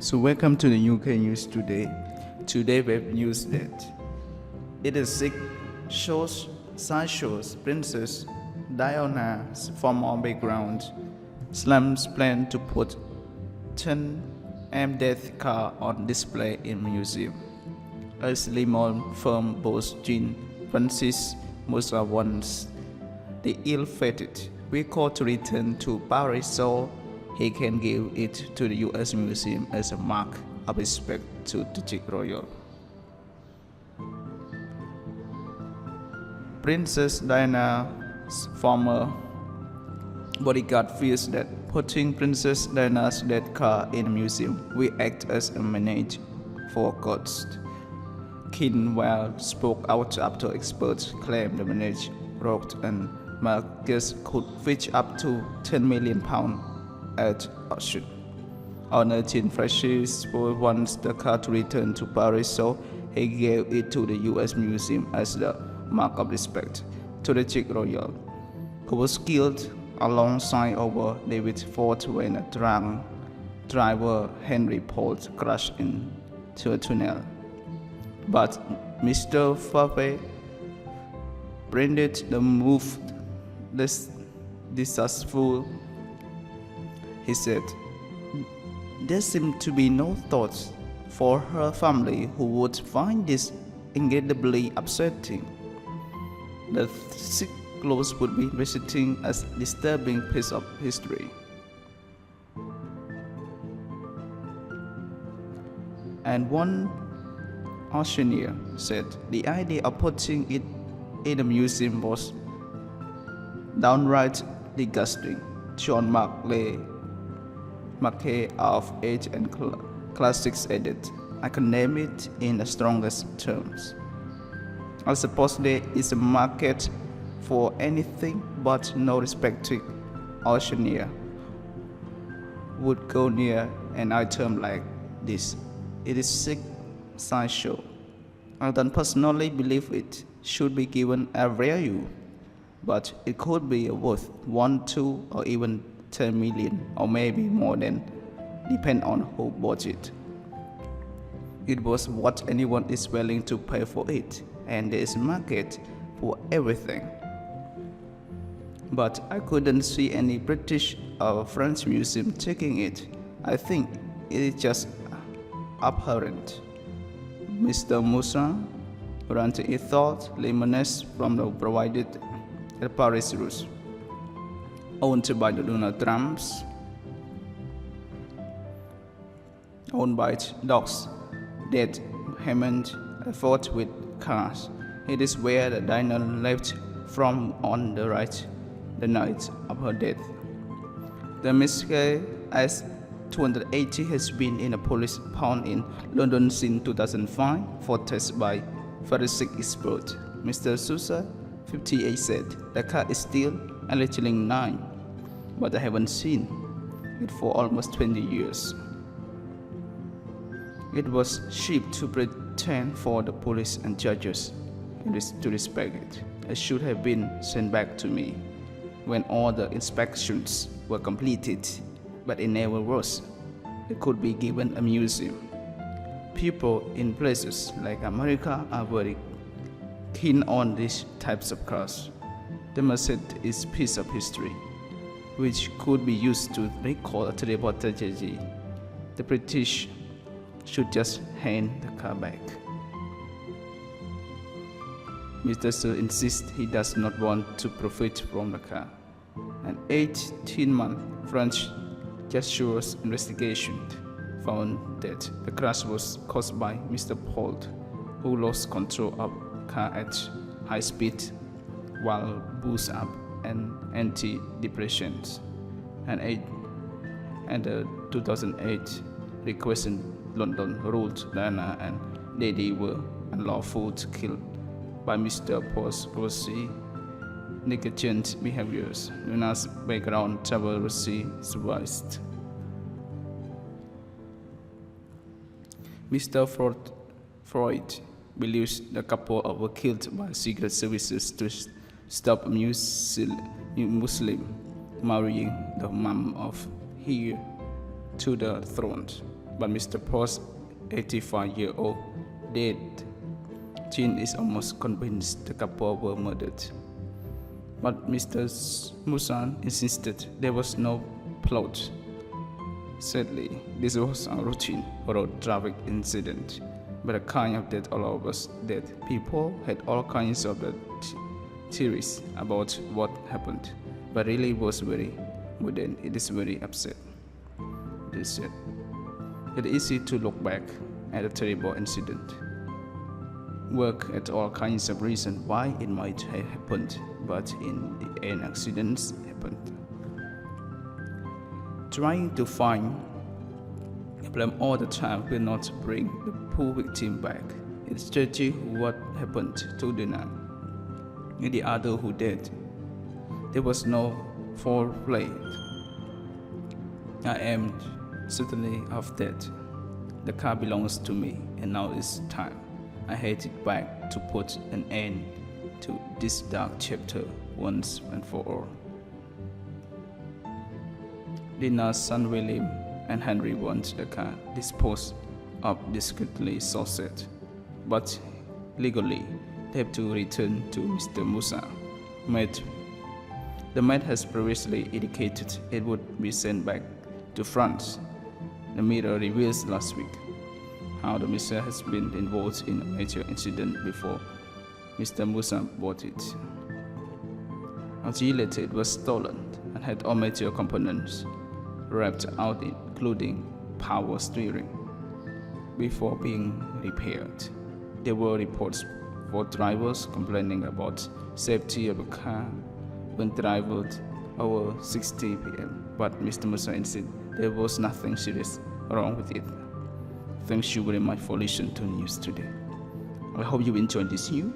So welcome to the UK News Today. Today we have news that it is side shows Princess Diana's former background. Slums plan to put 10 death car on display in museum. Ex-limo firm boss Jean-Francois Musa wants the ill-fated vehicle to return to Paris so he can give it to the US Museum as a mark of respect to the Czech royal. Princess Diana's former bodyguard fears that putting Princess Diana's dead car in a museum will act as a menace for ghosts. Kinwell spoke out after experts claimed the menace robbed and markets could fetch up to £10 million at auction. Owner Jean-Francois wants the car to return to Paris, so he gave it to the US Museum as the mark of respect to the Czech royal, who was killed alongside over David Ford when a drunk driver Henri Paul crashed into a tunnel. But Mr. Wharfe branded the move disastrous. He said, "There seemed to be no thought for her family, who would find this incredibly upsetting. The sick clothes would be visiting a disturbing piece of history." And one auctioneer said the idea of putting it in a museum was downright disgusting. John Marquet of Age and Classics added, "I can name it in the strongest terms. I suppose there is a market for anything, but no respected auctioneer would go near an item like this. It is sick sideshow. I don't personally believe it should be given a value, but it could be worth 1, 2, or even 10 million, or maybe more than, depend on who bought it. It was what anyone is willing to pay for it, and there is a market for everything. But I couldn't see any British or French museum taking it. I think it is just abhorrent." Mr. Musa granted he thought Lemonade from the provided at Paris Rouge, owned by the Donald Trumps, owned by dogs that Hammond fought with cars. It is where the diner left from on the right the night of her death. The Mercedes S280 has been in a police pound in London since 2005 for tests by forensic experts. Mr. Sousa, 58, said the car is still allegedly 9, but I haven't seen it for almost 20 years. It was cheap to pretend for the police and judges to respect it. It should have been sent back to me when all the inspections were completed, but it never was. It could be given a museum. People in places like America are very keen on these types of cars. The Mercedes is a piece of history which could be used to recall a terrible tragedy. The British should just hand the car back." Mr. Sir insists he does not want to profit from the car. An 18-month French Jesuits investigation found that the crash was caused by Mr. Paul, who lost control of the car at high speed while boost up and antidepressants. And the 2008 request in London ruled Diana and Dodi were unlawful to kill by Mr. Paul's grossly negligent behaviors. Luna's background travel survived. Mr. Freud believes the couple were killed by secret services to stop Muslim marrying the mom of heir to the throne. But Mr. Paul's 85-year-old dead Jean is almost convinced the couple were murdered. But Mr. Musa insisted there was no plot. Sadly, this was a routine road traffic incident, but a kind of that all of us dead. People had all kinds of theories about what happened, but really was very modern. It is very upset. They said. It is easy to look back at a terrible incident, work at all kinds of reasons why it might have happened, but in the end accidents happened. Trying to find a blame all the time will not bring the poor victim back. It's judging what happened to the night and the other who died. There was no foul play. I am certainly of that. The car belongs to me, and now it's time. I hate it back to put an end to this dark chapter once and for all. Dina's son William and Henry want the car disposed of discreetly, so said, but legally they have to return to Mr. Musa. The maid has previously indicated it would be sent back to France. The Mirror reveals last week how the Mr. has been involved in a major incident before Mr. Musa bought it. A year later, it was stolen and had all major components wrapped out, including power steering, before being repaired. There were reports for drivers complaining about safety of the car when traveled over 60 p.m. But Mr. Musa insisted there was nothing serious wrong with it. Thank you very much for listening to news today. I hope you enjoyed this news.